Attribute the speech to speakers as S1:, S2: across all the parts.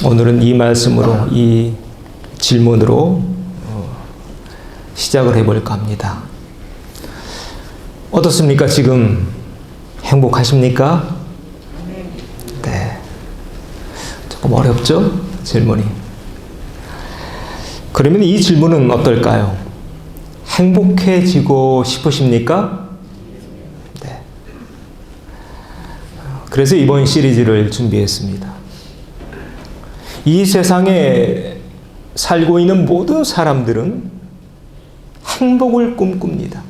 S1: 오늘은 이 말씀으로, 이 질문으로 시작을 해볼까 합니다. 어떻습니까? 지금 행복하십니까? 네. 조금 어렵죠? 질문이. 그러면 이 질문은 어떨까요? 행복해지고 싶으십니까? 네. 그래서 이번 시리즈를 준비했습니다. 이 세상에 살고 있는 모든 사람들은 행복을 꿈꿉니다.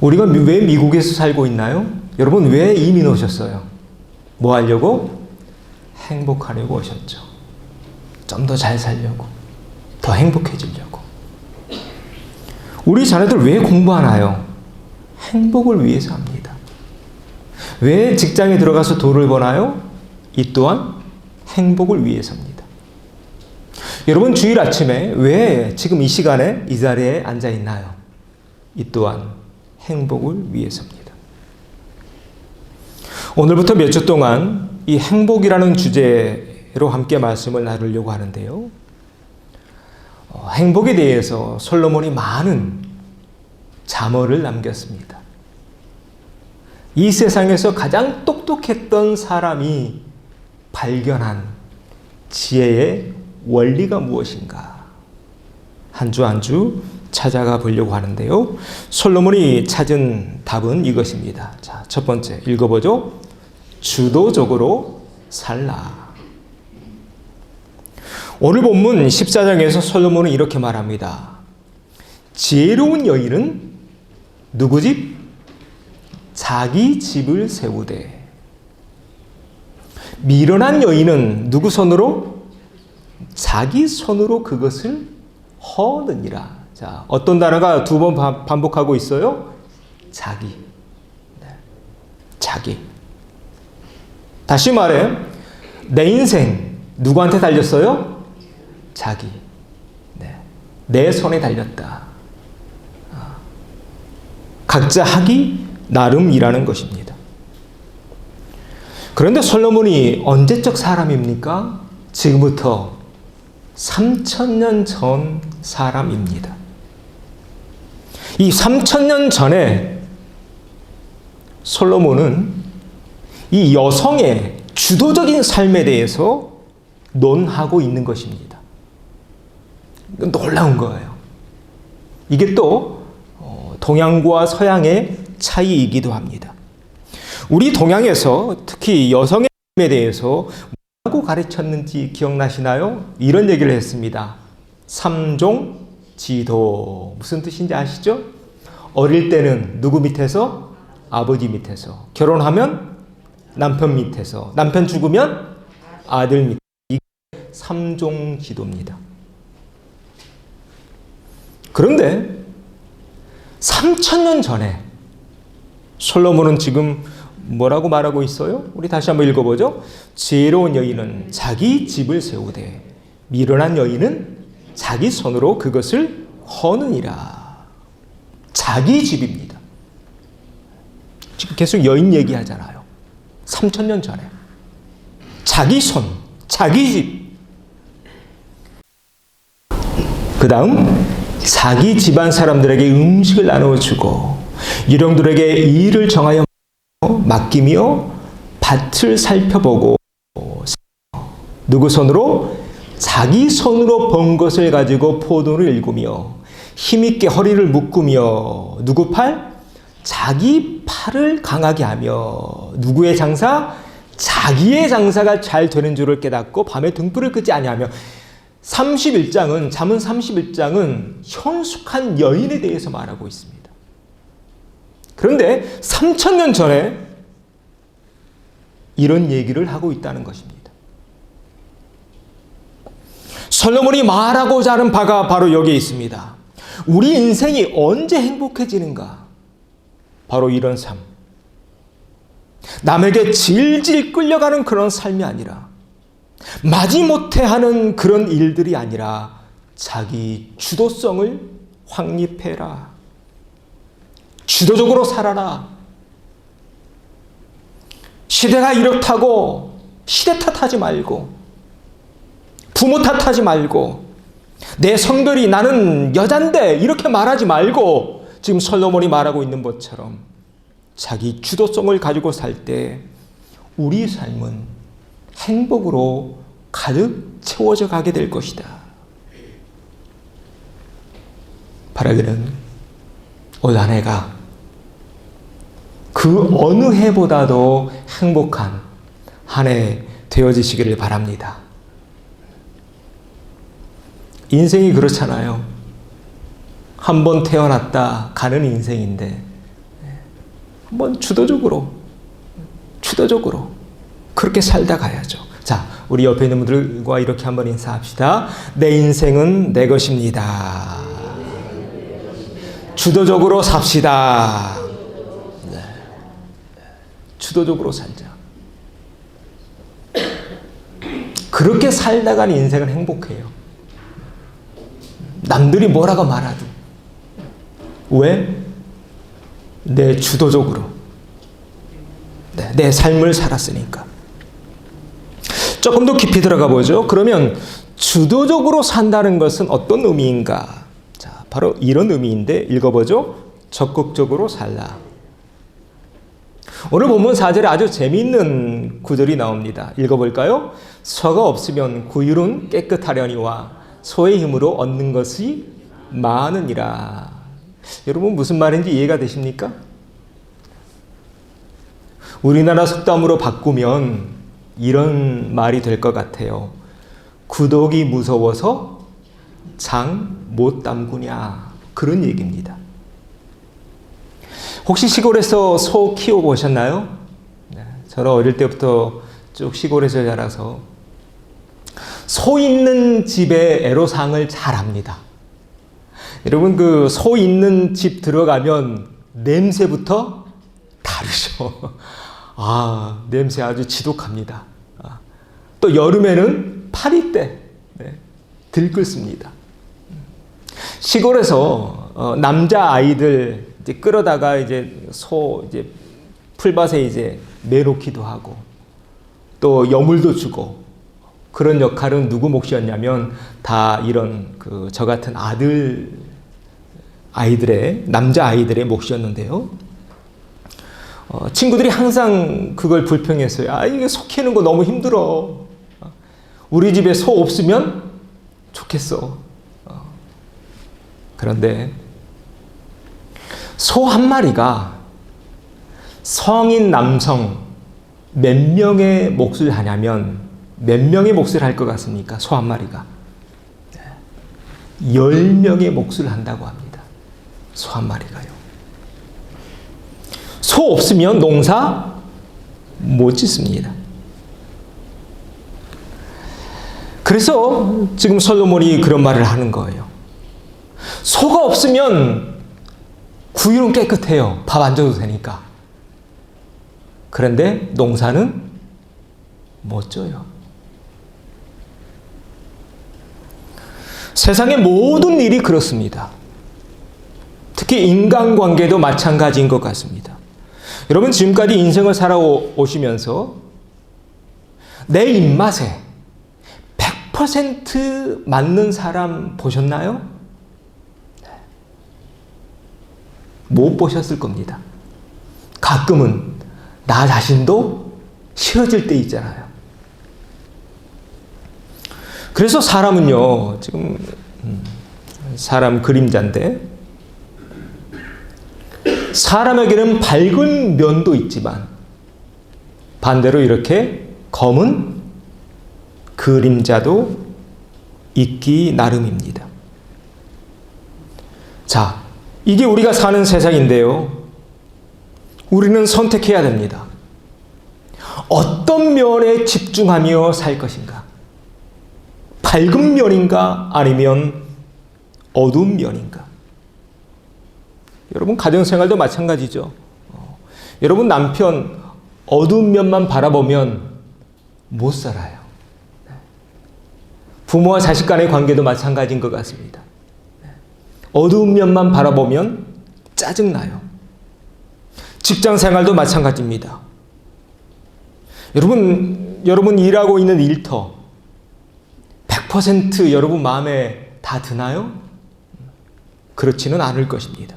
S1: 우리가 왜 미국에서 살고 있나요? 여러분 왜 이민 오셨어요? 뭐 하려고? 행복하려고 오셨죠. 좀 더 잘 살려고, 더 행복해지려고. 우리 자녀들 왜 공부하나요? 행복을 위해서 합니다. 왜 직장에 들어가서 돈을 버나요? 이 또한 행복을 위해서입니다. 여러분 주일 아침에 왜 지금 이 시간에 이 자리에 앉아 있나요? 이 또한 행복을 위해서입니다. 오늘부터 몇 주 동안 이 행복이라는 주제로 함께 말씀을 나누려고 하는데요. 행복에 대해서 솔로몬이 많은 잠언을 남겼습니다. 이 세상에서 가장 똑똑했던 사람이 발견한 지혜의 원리가 무엇인가? 한 주 한 주 찾아가 보려고 하는데요. 솔로몬이 찾은 답은 이것입니다. 자, 첫 번째 읽어보죠. 주도적으로 살라. 오늘 본문 14장에서 솔로몬은 이렇게 말합니다. 지혜로운 여인은 누구 집? 자기 집을 세우되. 미련한 여인은 누구 손으로? 자기 손으로 그것을 허느니라. 자, 어떤 단어가 두 번 반복하고 있어요? 자기. 네. 자기. 다시 말해, 내 인생 누구한테 달렸어요? 자기. 네. 내 손에 달렸다. 각자 하기 나름이라는 것입니다. 그런데 솔로몬이 언제적 사람입니까? 지금부터 3000년 전 사람입니다. 이 3000년 전에 솔로몬은 이 여성의 주도적인 삶에 대해서 논하고 있는 것입니다. 놀라운 거예요. 이게 또 동양과 서양의 차이이기도 합니다. 우리 동양에서 특히 여성의 삶에 대해서 뭐라고 가르쳤는지 기억나시나요? 이런 얘기를 했습니다. 삼종지도. 무슨 뜻인지 아시죠? 어릴 때는 누구 밑에서? 아버지 밑에서. 결혼하면 남편 밑에서. 남편 죽으면 아들 밑에서. 이게 삼종지도입니다. 그런데 3000년 전에 솔로몬은 지금 뭐라고 말하고 있어요? 우리 다시 한번 읽어보죠. 지혜로운 여인은 자기 집을 세우되 미련한 여인은 자기 손으로 그것을 허느니라. 자기 집입니다. 지금 계속 여인 얘기하잖아요. 3000년 전에 자기 손, 자기 집. 그 다음 자기 집안 사람들에게 음식을 나눠주고 유령들에게 일을 정하여 맡기며 밭을 살펴보고 누구 손으로? 자기 손으로 번 것을 가지고 포도를 일구며 힘있게 허리를 묶으며 누구 팔? 자기 팔을 강하게 하며 누구의 장사? 자기의 장사가 잘 되는 줄을 깨닫고 밤에 등불을 끄지 아니하며 31장은 잠언 31장은 현숙한 여인에 대해서 말하고 있습니다. 그런데 3000년 전에 이런 얘기를 하고 있다는 것입니다. 솔로몬이 말하고자 하는 바가 바로 여기에 있습니다. 우리 인생이 언제 행복해지는가? 바로 이런 삶. 남에게 질질 끌려가는 그런 삶이 아니라 마지못해 하는 그런 일들이 아니라 자기 주도성을 확립해라. 주도적으로 살아라. 시대가 이렇다고 시대 탓하지 말고, 부모 탓하지 말고, 내 성별이 나는 여잔데 이렇게 말하지 말고, 지금 솔로몬이 말하고 있는 것처럼 자기 주도성을 가지고 살 때 우리 삶은 행복으로 가득 채워져 가게 될 것이다. 바라기는 올 한 해가 그 어느 해보다도 행복한 한 해 되어지시기를 바랍니다. 인생이 그렇잖아요. 한 번 태어났다 가는 인생인데 한번 주도적으로 그렇게 살다 가야죠. 자, 우리 옆에 있는 분들과 이렇게 한번 인사합시다. 내 인생은 내 것입니다. 주도적으로 삽시다. 네. 주도적으로 살자. 그렇게 살다간 인생은 행복해요. 남들이 뭐라고 말하든. 왜? 내 주도적으로. 네, 내 삶을 살았으니까. 조금 더 깊이 들어가 보죠. 그러면 주도적으로 산다는 것은 어떤 의미인가? 자, 바로 이런 의미인데 읽어보죠. 적극적으로 살라. 오늘 본문 4절에 아주 재미있는 구절이 나옵니다. 읽어볼까요? 소가 없으면 구휼은 깨끗하려니와 소의 힘으로 얻는 것이 많으니라. 여러분 무슨 말인지 이해가 되십니까? 우리나라 속담으로 바꾸면 이런 말이 될 것 같아요. 구독이 무서워서 장 못 담그냐, 그런 얘기입니다. 혹시 시골에서 소 키워보셨나요? 네, 저는 어릴 때부터 쭉 시골에서 자라서 소 있는 집의 애로사항을 잘 압니다. 여러분 그 소 있는 집 들어가면 냄새부터 다르죠. 아, 냄새 아주 지독합니다. 또 여름에는 파리떼, 네, 들끓습니다. 시골에서 남자 아이들 이제 끌어다가 이제 소 이제 풀밭에 이제 매놓기도 하고 또 여물도 주고, 그런 역할은 누구 몫이었냐면 다 이런 그 저 같은 아이들의 남자 아이들의 몫이었는데요. 친구들이 항상 그걸 불평했어요. 아, 이게 소 키우는 거 너무 힘들어. 우리 집에 소 없으면 좋겠어. 그런데 소 한 마리가 성인 남성 몇 명의 몫을 하냐면 몇 명의 몫을 할 것 같습니까? 소 한 마리가 10명의 몫을 한다고 합니다. 소 한 마리가요. 소 없으면 농사 못 짓습니다. 그래서 지금 솔로몬이 그런 말을 하는 거예요. 소가 없으면 구휼은 깨끗해요. 밥 안 줘도 되니까. 그런데 농사는 못 져요. 세상의 모든 일이 그렇습니다. 특히 인간관계도 마찬가지인 것 같습니다. 여러분 지금까지 인생을 살아오시면서 내 입맛에 100% 맞는 사람 보셨나요? 못 보셨을 겁니다. 가끔은 나 자신도 싫어질 때 있잖아요. 그래서 사람은요, 지금 사람 그림자인데 사람에게는 밝은 면도 있지만 반대로 이렇게 검은 그림자도 있기 나름입니다. 자, 이게 우리가 사는 세상인데요. 우리는 선택해야 됩니다. 어떤 면에 집중하며 살 것인가? 밝은 면인가? 아니면 어두운 면인가? 여러분 가정생활도 마찬가지죠. 여러분 남편 어두운 면만 바라보면 못 살아요. 부모와 자식 간의 관계도 마찬가지인 것 같습니다. 어두운 면만 바라보면 짜증나요. 직장생활도 마찬가지입니다. 여러분 일하고 있는 일터 100% 여러분 마음에 다 드나요? 그렇지는 않을 것입니다.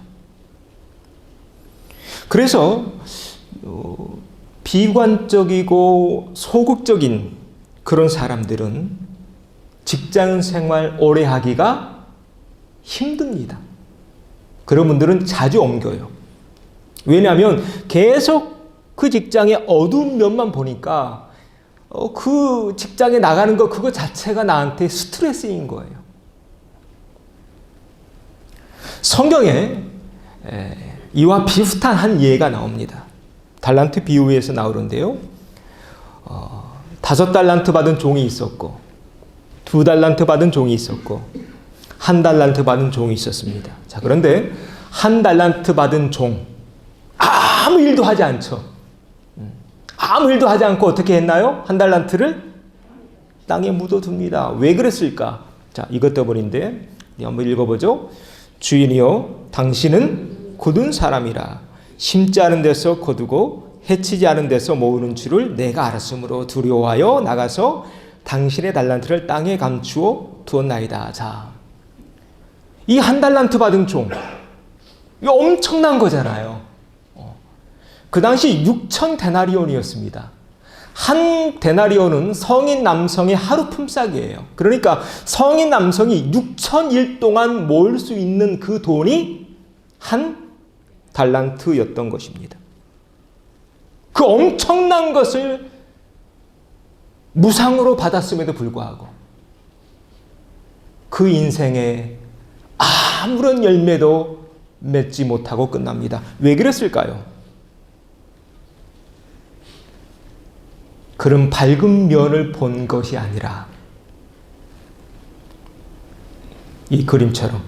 S1: 그래서 비관적이고 소극적인 그런 사람들은 직장 생활 오래 하기가 힘듭니다. 그런 분들은 자주 옮겨요. 왜냐하면 계속 그 직장의 어두운 면만 보니까 그 직장에 나가는 거 그거 자체가 나한테 스트레스인 거예요. 성경에 이와 비슷한 한 예가 나옵니다. 달란트 비유에서 나오는데요. 5달란트 받은 종이 있었고 2달란트 받은 종이 있었고 1달란트 받은 종이 있었습니다. 자, 그런데 1달란트 받은 종 아무 일도 하지 않죠. 아무 일도 하지 않고 어떻게 했나요? 1달란트를 땅에 묻어둡니다. 왜 그랬을까? 자, 이것 때문인데 한번 읽어보죠. 주인이여, 당신은 굳은 사람이라 심지 않은 데서 거두고 해치지 않은 데서 모으는 줄을 내가 알았으므로 두려워하여 나가서 당신의 달란트를 땅에 감추어 두었나이다. 자, 이 1달란트 받은 종, 이거 엄청난 거잖아요. 그 당시 6천 데나리온이었습니다. 한 데나리온은 성인 남성의 하루 품삯이에요. 그러니까 성인 남성이 6천일 동안 모을 수 있는 그 돈이 1달란트였던 것입니다. 그 엄청난 것을 무상으로 받았음에도 불구하고 그 인생에 아무런 열매도 맺지 못하고 끝납니다. 왜 그랬을까요? 그런 밝은 면을 본 것이 아니라 이 그림처럼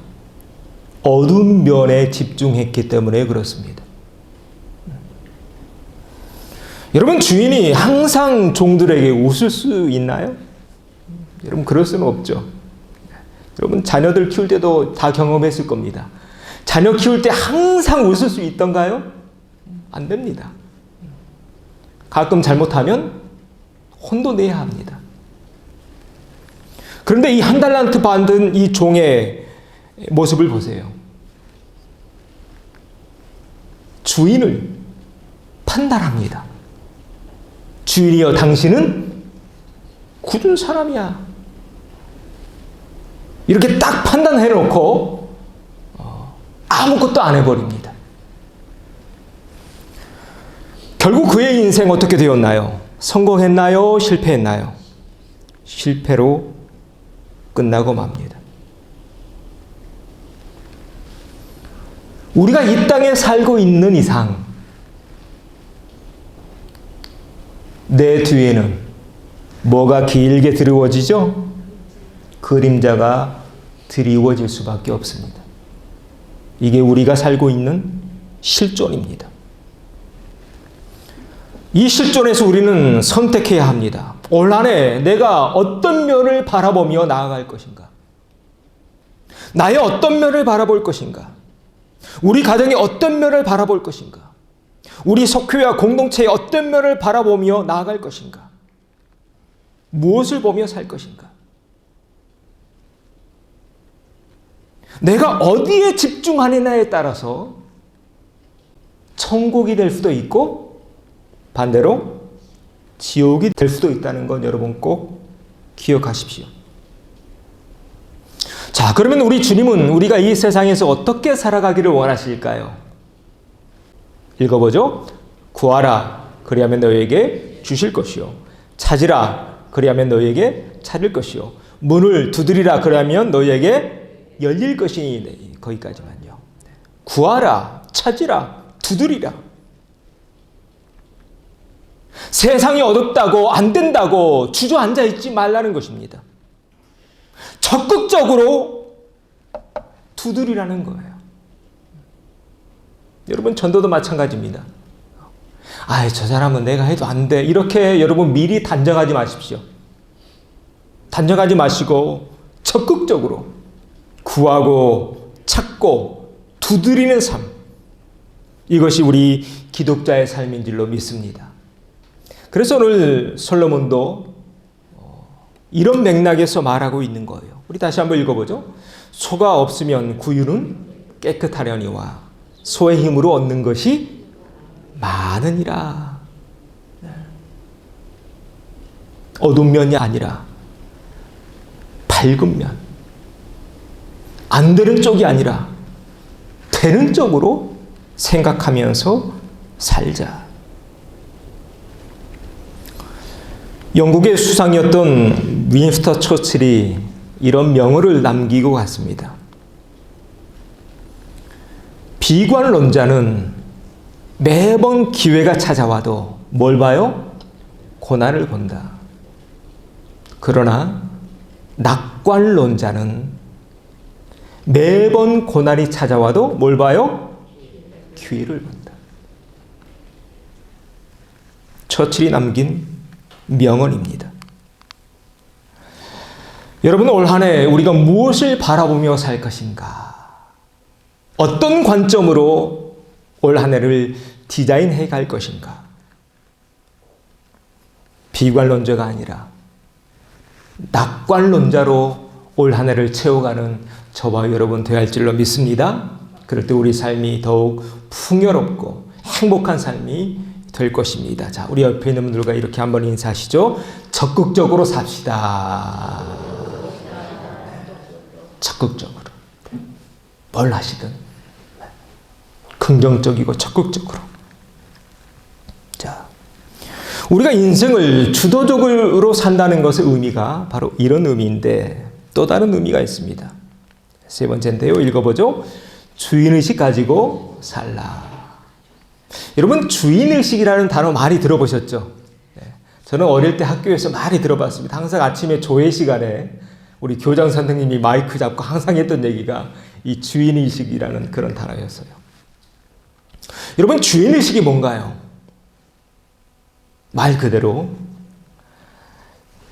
S1: 어두운 면에 집중했기 때문에 그렇습니다. 여러분, 주인이 항상 종들에게 웃을 수 있나요? 여러분, 그럴 수는 없죠. 여러분, 자녀들 키울 때도 다 경험했을 겁니다. 자녀 키울 때 항상 웃을 수 있던가요? 안 됩니다. 가끔 잘못하면 혼도 내야 합니다. 그런데 이 1달란트 받은 이 종의 모습을 보세요. 주인을 판단합니다. 주인이여, 당신은 굳은 사람이야. 이렇게 딱 판단해놓고 아무것도 안 해버립니다. 결국 그의 인생 어떻게 되었나요? 성공했나요? 실패했나요? 실패로 끝나고 맙니다. 우리가 이 땅에 살고 있는 이상 내 뒤에는 뭐가 길게 드리워지죠? 그림자가 드리워질 수밖에 없습니다. 이게 우리가 살고 있는 실존입니다. 이 실존에서 우리는 선택해야 합니다. 올 한 해 내가 어떤 면을 바라보며 나아갈 것인가? 나의 어떤 면을 바라볼 것인가? 우리 가정의 어떤 면을 바라볼 것인가? 우리 속교회와 공동체의 어떤 면을 바라보며 나아갈 것인가? 무엇을 보며 살 것인가? 내가 어디에 집중하느냐에 따라서 천국이 될 수도 있고 반대로 지옥이 될 수도 있다는 건 여러분 꼭 기억하십시오. 자, 그러면 우리 주님은 우리가 이 세상에서 어떻게 살아가기를 원하실까요? 읽어보죠. 구하라, 그리하면 너희에게 주실 것이요. 찾으라, 그리하면 너희에게 찾을 것이요. 문을 두드리라, 그리하면 너희에게 열릴 것이니. 거기까지만요. 구하라, 찾으라, 두드리라. 세상이 어둡다고 안 된다고 주저앉아 있지 말라는 것입니다. 적극적으로 두드리라는 거예요. 여러분, 전도도 마찬가지입니다. 저 사람은 내가 해도 안 돼. 이렇게 여러분 미리 단정하지 마십시오. 단정하지 마시고 적극적으로 구하고 찾고 두드리는 삶. 이것이 우리 기독자의 삶인 줄로 믿습니다. 그래서 오늘 솔로몬도 이런 맥락에서 말하고 있는 거예요. 우리 다시 한번 읽어보죠. 소가 없으면 구유는 깨끗하려니와 소의 힘으로 얻는 것이 많으니라. 어두운 면이 아니라 밝은 면, 안 되는 쪽이 아니라 되는 쪽으로 생각하면서 살자. 영국의 수상이었던 윈스턴 처칠이 이런 명언을 남기고 갔습니다. 비관론자는 매번 기회가 찾아와도 뭘 봐요? 고난을 본다. 그러나 낙관론자는 매번 고난이 찾아와도 뭘 봐요? 기회를 본다. 처칠이 남긴 명언입니다. 여러분, 올 한 해 우리가 무엇을 바라보며 살 것인가? 어떤 관점으로 올 한 해를 디자인해 갈 것인가? 비관론자가 아니라 낙관론자로 올 한 해를 채워가는 저와 여러분 되어야 할 줄로 믿습니다. 그럴 때 우리 삶이 더욱 풍요롭고 행복한 삶이 될 것입니다. 자, 우리 옆에 있는 분들과 이렇게 한번 인사하시죠. 적극적으로 삽시다. 적극적으로. 뭘 하시든 긍정적이고 적극적으로. 자, 우리가 인생을 주도적으로 산다는 것의 의미가 바로 이런 의미인데 또 다른 의미가 있습니다. 세 번째인데요. 읽어보죠. 주인의식 가지고 살라. 여러분, 주인의식이라는 단어 많이 들어보셨죠? 저는 어릴 때 학교에서 많이 들어봤습니다. 항상 아침에 조회 시간에 우리 교장 선생님이 마이크 잡고 항상 했던 얘기가 이 주인의식이라는 그런 단어였어요. 여러분, 주인의식이 뭔가요? 말 그대로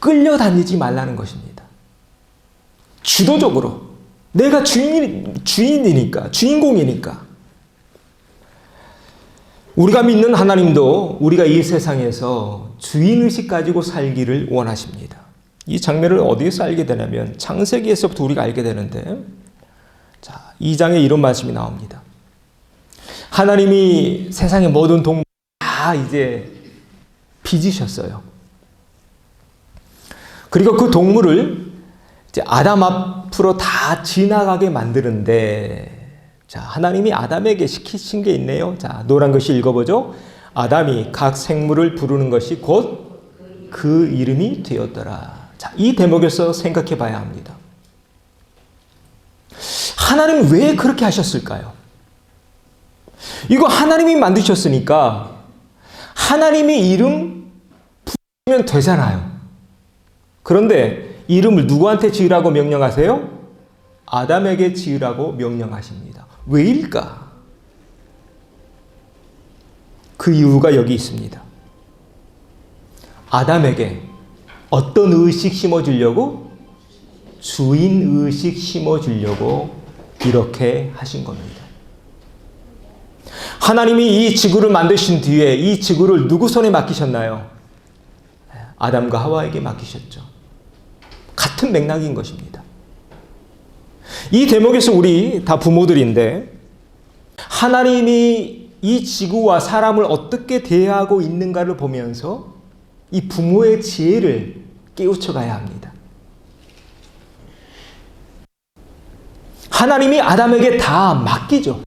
S1: 끌려다니지 말라는 것입니다. 주도적으로 내가 주인이니까, 주인공이니까. 우리가 믿는 하나님도 우리가 이 세상에서 주인의식 가지고 살기를 원하십니다. 이 장면을 어디에서 알게 되냐면 창세기에서부터 우리가 알게 되는데, 자, 2장에 이런 말씀이 나옵니다. 하나님이 세상의 모든 동물 다 이제 빚으셨어요. 그리고 그 동물을 이제 아담 앞으로 다 지나가게 만드는데, 자, 하나님이 아담에게 시키신 게 있네요. 자, 노란 것이 읽어보죠. 아담이 각 생물을 부르는 것이 곧 그 이름이 되었더라. 자, 이 대목에서 생각해 봐야 합니다. 하나님 왜 그렇게 하셨을까요? 이거 하나님이 만드셨으니까 하나님의 이름 부르면 되잖아요. 그런데 이름을 누구한테 지으라고 명령하세요? 아담에게 지으라고 명령하십니다. 왜일까? 그 이유가 여기 있습니다. 아담에게 어떤 의식 심어주려고? 주인의식 심어주려고 이렇게 하신 겁니다. 하나님이 이 지구를 만드신 뒤에 이 지구를 누구 손에 맡기셨나요? 아담과 하와에게 맡기셨죠. 같은 맥락인 것입니다. 이 대목에서 우리 다 부모들인데 하나님이 이 지구와 사람을 어떻게 대하고 있는가를 보면서 이 부모의 지혜를 깨우쳐 가야 합니다. 하나님이 아담에게 다 맡기죠.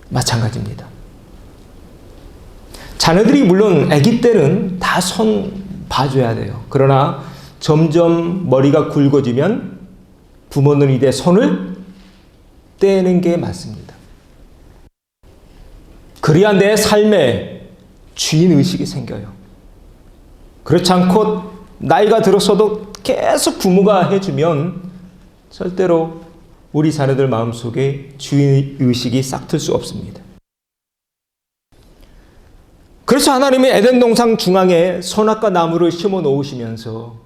S1: 마찬가지입니다. 자녀들이 물론 아기 때는 다 손 봐줘야 돼요. 그러나 점점 머리가 굵어지면 부모는 이제 손을 떼는 게 맞습니다. 그래야 내 삶에 주인의식이 생겨요. 그렇지 않고 나이가 들었어도 계속 부모가 해주면 절대로 우리 자녀들 마음속에 주인의식이 싹틀 수 없습니다. 그래서 하나님이 에덴 동산 중앙에 선악과 나무를 심어 놓으시면서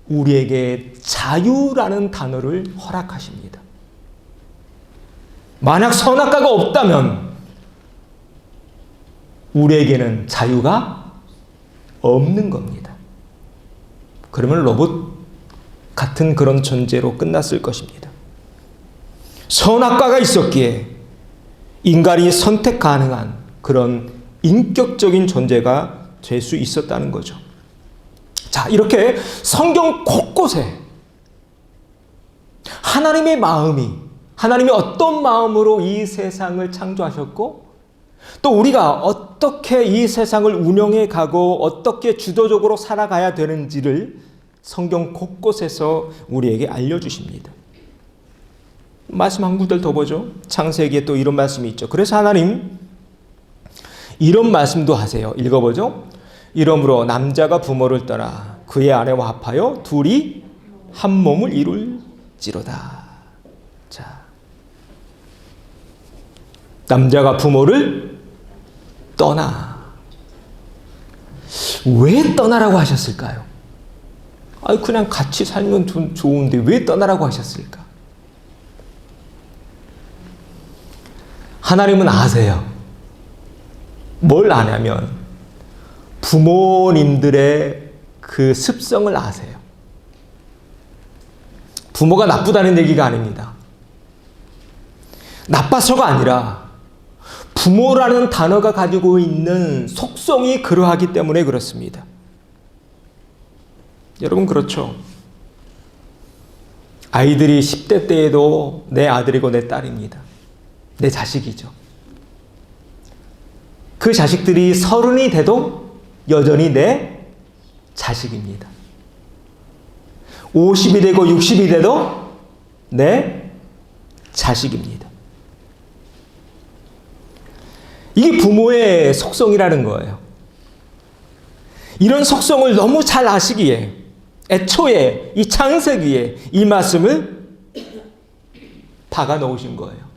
S1: 우리에게 자유라는 단어를 허락하십니다. 만약 선악과가 없다면 우리에게는 자유가 없는 겁니다. 그러면 로봇 같은 그런 존재로 끝났을 것입니다. 선악과가 있었기에 인간이 선택 가능한 그런 인격적인 존재가 될 수 있었다는 거죠. 자, 이렇게 성경 곳곳에 하나님의 마음이, 하나님이 어떤 마음으로 이 세상을 창조하셨고 또 우리가 어떻게 이 세상을 운영해 가고 어떻게 주도적으로 살아가야 되는지를 성경 곳곳에서 우리에게 알려주십니다. 말씀 한 구절 더 보죠. 창세기에 또 이런 말씀이 있죠. 그래서 하나님 이런 말씀도 하세요. 읽어보죠. 이러므로 남자가 부모를 떠나 그의 아내와 합하여 둘이 한 몸을 이룰지로다. 자, 남자가 부모를 떠나. 왜 떠나라고 하셨을까요? 그냥 같이 살면 좋은데 왜 떠나라고 하셨을까? 하나님은 아세요. 뭘 아냐면 부모님들의 그 습성을 아세요. 부모가 나쁘다는 얘기가 아닙니다. 나빠서가 아니라 부모라는 단어가 가지고 있는 속성이 그러하기 때문에 그렇습니다. 여러분 그렇죠? 아이들이 10대 때에도 내 아들이고 내 딸입니다. 내 자식이죠. 그 자식들이 30이 돼도 여전히 내 자식입니다. 50이 되고 60이 돼도 내 자식입니다. 이게 부모의 속성이라는 거예요. 이런 속성을 너무 잘 아시기에 애초에 이 창세기에 이 말씀을 박아 놓으신 거예요.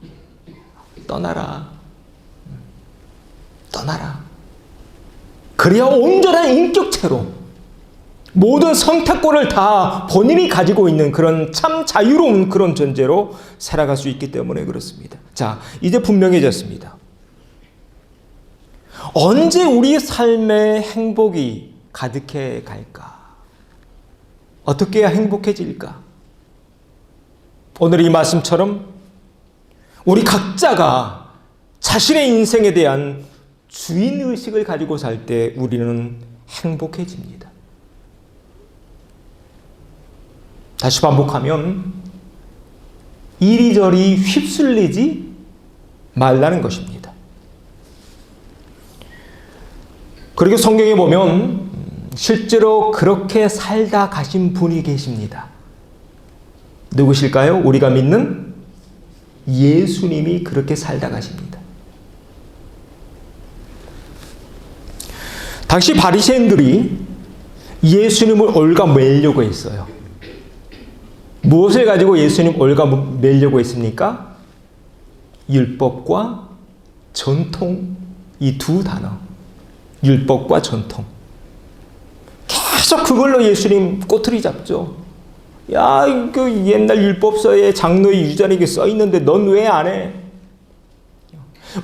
S1: 떠나라. 떠나라. 그래야 온전한 인격체로 모든 선택권을 다 본인이 가지고 있는 그런 참 자유로운 그런 존재로 살아갈 수 있기 때문에 그렇습니다. 자, 이제 분명해졌습니다. 언제 우리 삶의 행복이 가득해 갈까? 어떻게 해야 행복해질까? 오늘 이 말씀처럼 우리 각자가 자신의 인생에 대한 주인의식을 가지고 살 때 우리는 행복해집니다. 다시 반복하면 이리저리 휩쓸리지 말라는 것입니다. 그리고 성경에 보면 실제로 그렇게 살다 가신 분이 계십니다. 누구실까요? 우리가 믿는 예수님이 그렇게 살다 가십니다. 당시 바리새인들이 예수님을 올가매려고 했어요. 무엇을 가지고 예수님 올가매려고 했습니까? 율법과 전통, 이 두 단어. 율법과 전통. 계속 그걸로 예수님 꼬투리 잡죠. 야, 그 옛날 율법서에 장로의 유전이 써 있는데 넌 왜 안 해?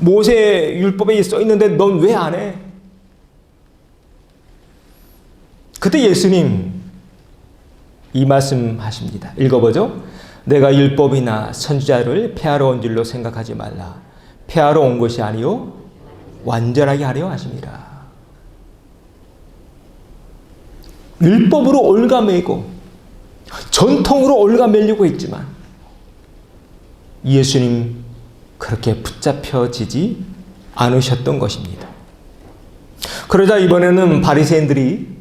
S1: 모세 율법에 써 있는데 넌 왜 안 해? 그때 예수님 이 말씀 하십니다. 읽어보죠. 내가 율법이나 선지자를 폐하러 온 줄로 생각하지 말라. 폐하러 온 것이 아니요 완전하게 하려 하심이라. 율법으로 올가매고 전통으로 올가매려고 했지만 예수님 그렇게 붙잡혀지지 않으셨던 것입니다. 그러자 이번에는 바리새인들이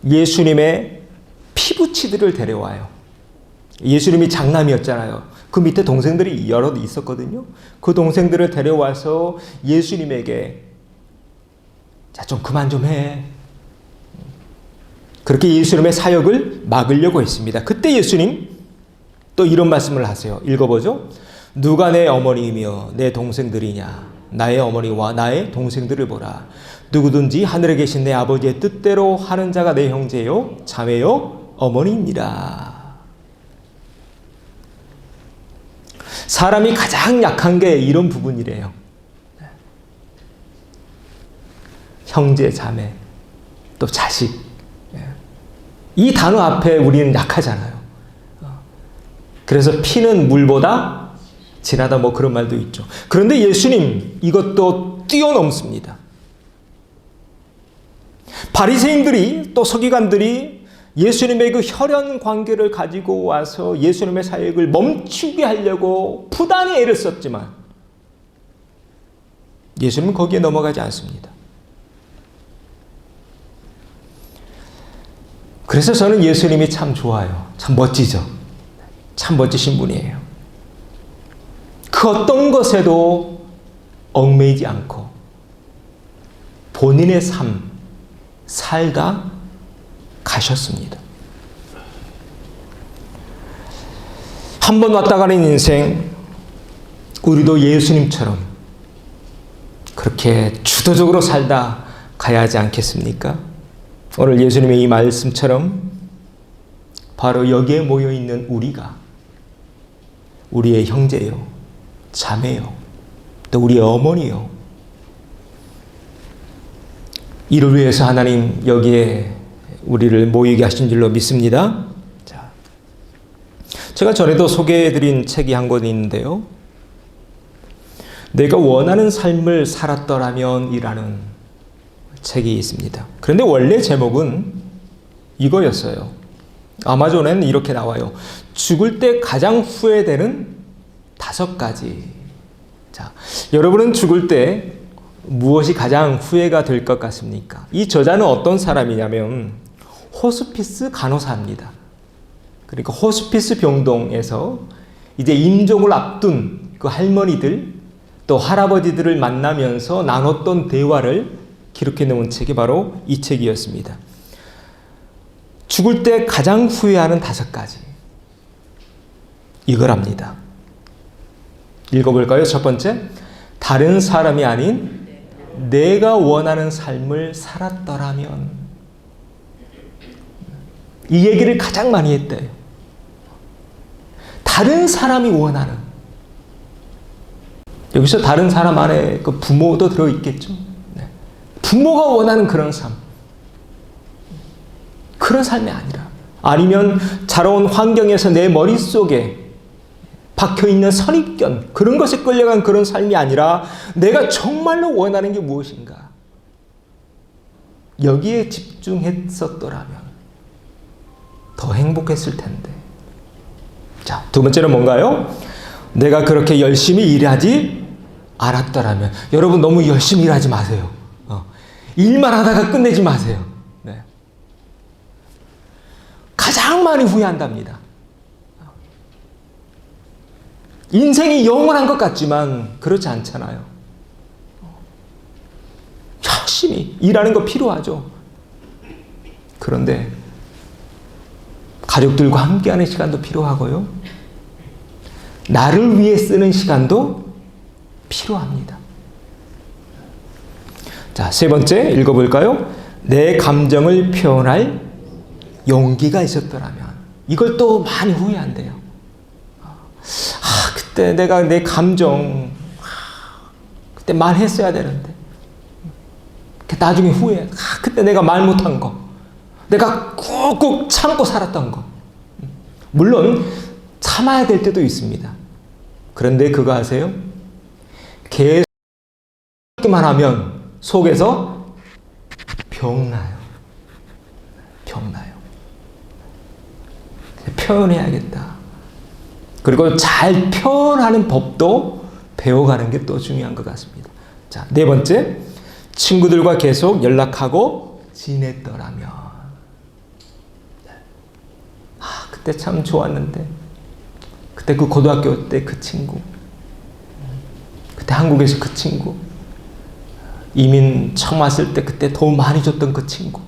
S1: 예수님의 피부치들을 데려와요. 예수님이 장남이었잖아요. 그 밑에 동생들이 여럿 있었거든요. 그 동생들을 데려와서 예수님에게 자, 좀 그만 좀 해. 그렇게 예수님의 사역을 막으려고 했습니다. 그때 예수님 또 이런 말씀을 하세요. 읽어보죠. 누가 내 어머니이며 내 동생들이냐. 나의 어머니와 나의 동생들을 보라. 누구든지 하늘에 계신 내 아버지의 뜻대로 하는 자가 내 형제요 자매요 어머니입니다. 사람이 가장 약한 게 이런 부분이래요. 형제, 자매, 또 자식. 이 단어 앞에 우리는 약하잖아요. 그래서 피는 물보다 진하다 뭐 그런 말도 있죠. 그런데 예수님 이것도 뛰어넘습니다. 바리새인들이 또 서기관들이 예수님의 그 혈연 관계를 가지고 와서 예수님의 사역을 멈추게 하려고 부단히 애를 썼지만 예수님은 거기에 넘어가지 않습니다. 그래서 저는 예수님이 참 좋아요. 참 멋지죠. 참 멋지신 분이에요. 그 어떤 것에도 얽매이지 않고 본인의 삶 살다 가셨습니다. 한 번 왔다 가는 인생, 우리도 예수님처럼 그렇게 주도적으로 살다 가야 하지 않겠습니까? 오늘 예수님의 이 말씀처럼 바로 여기에 모여있는 우리가 우리의 형제요, 자매요, 또 우리의 어머니요, 이를 위해서 하나님 여기에 우리를 모이게 하신 줄로 믿습니다. 자, 제가 전에도 소개해드린 책이 한 권 있는데요. 내가 원하는 삶을 살았더라면 이라는 책이 있습니다. 그런데 원래 제목은 이거였어요. 아마존에는 이렇게 나와요. 죽을 때 가장 후회되는 5가지. 자, 여러분은 죽을 때 무엇이 가장 후회가 될 것 같습니까? 이 저자는 어떤 사람이냐면 호스피스 간호사입니다. 그러니까 호스피스 병동에서 이제 임종을 앞둔 그 할머니들 또 할아버지들을 만나면서 나눴던 대화를 기록해 놓은 책이 바로 이 책이었습니다. 죽을 때 가장 후회하는 5가지. 이거랍니다. 읽어볼까요? 첫 번째, 다른 사람이 아닌 내가 원하는 삶을 살았더라면. 이 얘기를 가장 많이 했대요. 다른 사람이 원하는. 여기서 다른 사람 안에 그 부모도 들어있겠죠. 네. 부모가 원하는 그런 삶. 그런 삶이 아니라. 아니면 자라온 환경에서 내 머릿속에 박혀있는 선입견, 그런 것에 끌려간 그런 삶이 아니라 내가 정말로 원하는 게 무엇인가. 여기에 집중했었더라면 더 행복했을 텐데. 자, 두 번째는 뭔가요? 내가 그렇게 열심히 일하지 않았더라면. 여러분 너무 열심히 일하지 마세요. 일만 하다가 끝내지 마세요. 네. 가장 많이 후회한답니다. 인생이 영원한 것 같지만 그렇지 않잖아요. 열심히 일하는 거 필요하죠. 그런데 가족들과 함께하는 시간도 필요하고요. 나를 위해 쓰는 시간도 필요합니다. 자, 세 번째 읽어볼까요? 내 감정을 표현할 용기가 있었더라면. 이걸 또 많이 후회한대요. 그때 내가 내 감정 그때 말했어야 되는데 나중에 후회해. 그때 내가 말 못한 거, 내가 꾹꾹 참고 살았던 거. 물론 참아야 될 때도 있습니다. 그런데 그거 아세요? 계속 참기만 하면 속에서 병나요. 병나요. 표현해야겠다. 그리고 잘 표현하는 법도 배워가는 게 또 중요한 것 같습니다. 자, 네 번째, 친구들과 계속 연락하고 지냈더라면. 그때 참 좋았는데, 그때 그 고등학교 때 그 친구, 그때 한국에서 그 친구, 이민 처음 왔을 때 그때 도움 많이 줬던 그 친구.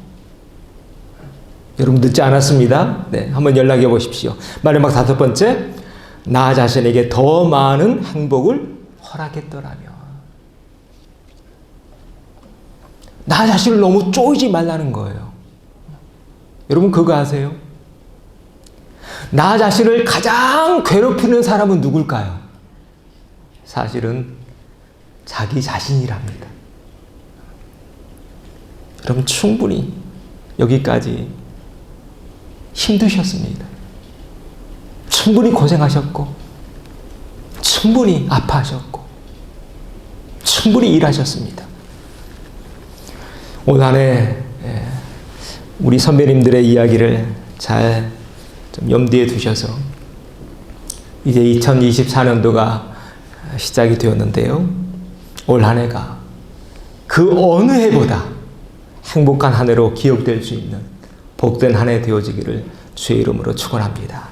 S1: 여러분 늦지 않았습니다. 네, 한번 연락해 보십시오. 마지막 5번째, 나 자신에게 더 많은 행복을 허락했더라면. 나 자신을 너무 쪼이지 말라는 거예요. 여러분 그거 아세요? 나 자신을 가장 괴롭히는 사람은 누굴까요? 사실은 자기 자신이랍니다. 여러분 충분히 여기까지 힘드셨습니다. 충분히 고생하셨고 충분히 아파하셨고 충분히 일하셨습니다. 올 한 해 우리 선배님들의 이야기를 잘 좀 염두에 두셔서 이제 2024년도가 시작이 되었는데요. 올 한 해가 그 어느 해보다 행복한 한 해로 기억될 수 있는 복된 한 해 되어지기를 주의 이름으로 축원합니다.